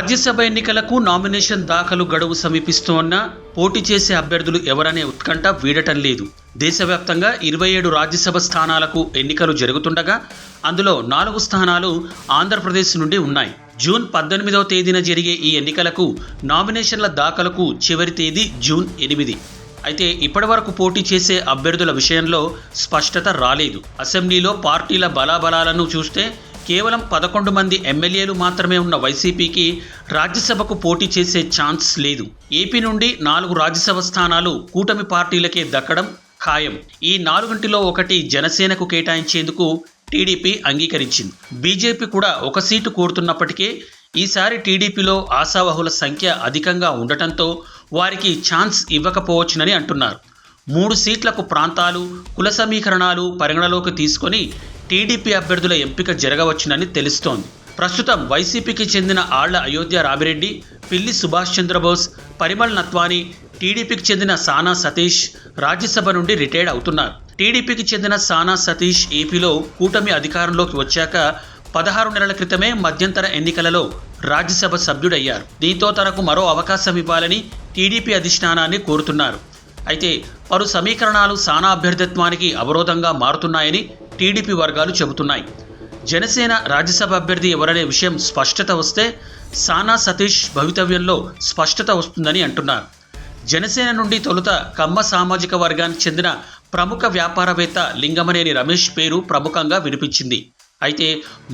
రాజ్యసభ ఎన్నికలకు నామినేషన్ దాఖలు గడువు సమీపిస్తోన్న పోటీ చేసే అభ్యర్థులు ఎవరనే ఉత్కంఠ వీడటం లేదు. దేశవ్యాప్తంగా 27 రాజ్యసభ స్థానాలకు ఎన్నికలు జరుగుతుండగా అందులో 4 స్థానాలు ఆంధ్రప్రదేశ్ నుండి ఉన్నాయి. జూన్ 18వ తేదీన జరిగే ఈ ఎన్నికలకు నామినేషన్ల దాఖలకు చివరి తేదీ జూన్ 8. అయితే ఇప్పటివరకు పోటీ చేసే అభ్యర్థుల విషయంలో స్పష్టత రాలేదు. అసెంబ్లీలో పార్టీల బలాబలాలను చూస్తే కేవలం 11 మంది ఎమ్మెల్యేలు మాత్రమే ఉన్న వైసీపీకి రాజ్యసభకు పోటీ చేసే ఛాన్స్ లేదు. ఏపీ నుండి 4 రాజ్యసభ స్థానాలు కూటమి పార్టీలకే దక్కడం ఖాయం. ఈ 4 ఒకటి జనసేనకు కేటాయించేందుకు టీడీపీ అంగీకరించింది. బీజేపీ కూడా ఒక సీటు కోరుతున్నప్పటికీ ఈసారి టీడీపీలో ఆశావహుల సంఖ్య అధికంగా ఉండటంతో వారికి ఛాన్స్ ఇవ్వకపోవచ్చునని అంటున్నారు. 3 సీట్లకు ప్రాంతాలు, కుల సమీకరణాలు పరిగణలోకి తీసుకొని టీడీపీ అభ్యర్థుల ఎంపిక జరగవచ్చునని తెలుస్తోంది. ప్రస్తుతం వైసీపీకి చెందిన ఆళ్ల అయోధ్య రామిరెడ్డి, పిల్లి సుభాష్ చంద్రబోస్, పరిమళ్ నత్వాని, టీడీపీకి చెందిన సానా సతీష్ రాజ్యసభ నుండి రిటైర్డ్ అవుతున్నారు. టీడీపీకి చెందిన సానా సతీష్ ఏపీలో కూటమి అధికారంలోకి వచ్చాక 16 నెలల క్రితమే మధ్యంతర ఎన్నికలలో రాజ్యసభ సభ్యుడయ్యారు. దీంతో తనకు మరో అవకాశం ఇవ్వాలని టీడీపీ అధిష్టానాన్ని కోరుతున్నారు. అయితే పలు సమీకరణాలు సానా అభ్యర్థిత్వానికి అవరోధంగా మారుతున్నాయని టీడీపీ వర్గాలు చెబుతున్నాయి. జనసేన రాజ్యసభ అభ్యర్థి ఎవరనే విషయం స్పష్టత వస్తే సానా సతీష్ భవితవ్యంలో స్పష్టత వస్తుందని అంటున్నారు. జనసేన నుండి తొలుత కమ్మ సామాజిక వర్గానికి చెందిన ప్రముఖ వ్యాపారవేత్త లింగమనేని రమేష్ పేరు ప్రముఖంగా వినిపించింది. అయితే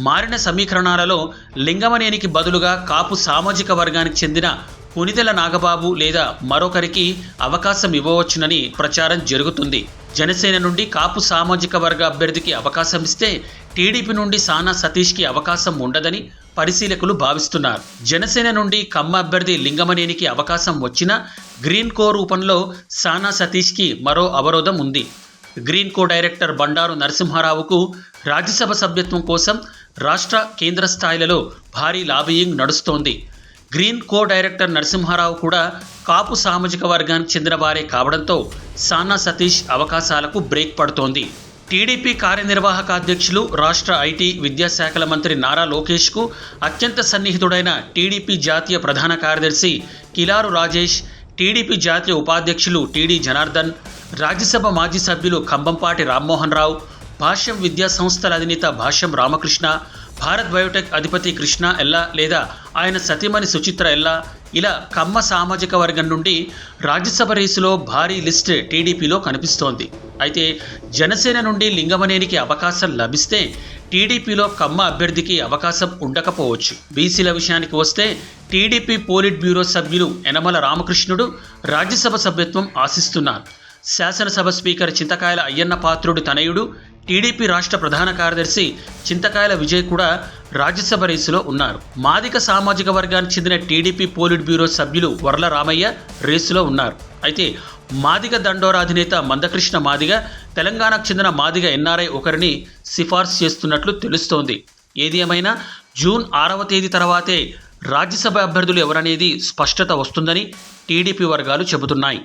మారిన సమీకరణాలలో లింగమనేనికి బదులుగా కాపు సామాజిక వర్గానికి చెందిన పునితెల నాగబాబు లేదా మరొకరికి అవకాశం ఇవ్వవచ్చునని ప్రచారం జరుగుతుంది. జనసేన నుండి కాపు సామాజిక వర్గ అభ్యర్థికి అవకాశం ఇస్తే టీడీపీ నుండి సానా సతీష్కి అవకాశం ఉండదని పరిశీలకులు భావిస్తున్నారు. జనసేన నుండి కమ్మ అభ్యర్థి లింగమనేనికి అవకాశం వచ్చినా గ్రీన్ కో రూపంలో సానా సతీష్కి మరో అవరోధం ఉంది. గ్రీన్ కో డైరెక్టర్ బండారు నరసింహారావుకు రాజ్యసభ సభ్యత్వం కోసం రాష్ట్ర, కేంద్ర స్థాయిలలో భారీ లాబియింగ్ నడుస్తోంది. గ్రీన్ కో డైరెక్టర్ నరసింహారావు కూడా కాపు సామాజిక వర్గానికి చెందిన వారే కావడంతో సానా సతీష్ అవకాశాలకు బ్రేక్ పడుతోంది. టీడీపీ కార్యనిర్వాహక అధ్యక్షులు, రాష్ట్ర ఐటీ, విద్యాశాఖల మంత్రి నారా లోకేష్కు అత్యంత సన్నిహితుడైన టీడీపీ జాతీయ ప్రధాన కార్యదర్శి కిలారు రాజేష్, టీడీపీ జాతీయ ఉపాధ్యక్షులు టీడీ జనార్దన్, రాజ్యసభ మాజీ సభ్యులు కంబంపాటి రామ్మోహన్ రావు, భాష్యం విద్యా సంస్థల అధినేత భాష్యం రామకృష్ణ, భారత్ బయోటెక్ అధిపతి కృష్ణ ఎల్లా లేదా ఆయన సతీమణి సుచిత్ర ఎల్లా ఇలా కమ్మ సామాజిక వర్గం నుండి రాజ్యసభ రేసులో భారీ లిస్ట్ టీడీపీలో కనిపిస్తోంది. అయితే జనసేన నుండి లింగమనేనికి అవకాశం లభిస్తే టీడీపీలో కమ్మ అభ్యర్థికి అవకాశం ఉండకపోవచ్చు. బీసీల విషయానికి వస్తే టీడీపీ పోలిట్ బ్యూరో సభ్యులు యనమల రామకృష్ణుడు రాజ్యసభ సభ్యత్వం ఆశిస్తున్నారు. శాసనసభ స్పీకర్ చింతకాయల అయ్యన్న పాత్రుడి తనయుడు, టీడీపీ రాష్ట్ర ప్రధాన కార్యదర్శి చింతకాయల విజయ్ కూడా రాజ్యసభ రేసులో ఉన్నారు. మాదిగ సామాజిక వర్గానికి చెందిన టీడీపీ పోలిట్ బ్యూరో సభ్యులు వర్ల రామయ్య రేసులో ఉన్నారు. అయితే మాదిగ దండోరా అధినేత మందకృష్ణ మాదిగ, తెలంగాణకు చెందిన మాదిగ ఎన్ఆర్ఐ ఒకరిని సిఫార్సు చేస్తున్నట్లు తెలుస్తోంది. ఏది ఏమైనా జూన్ 6వ తేదీ తర్వాతే రాజ్యసభ అభ్యర్థులు ఎవరనేది స్పష్టత వస్తుందని టీడీపీ వర్గాలు చెబుతున్నాయి.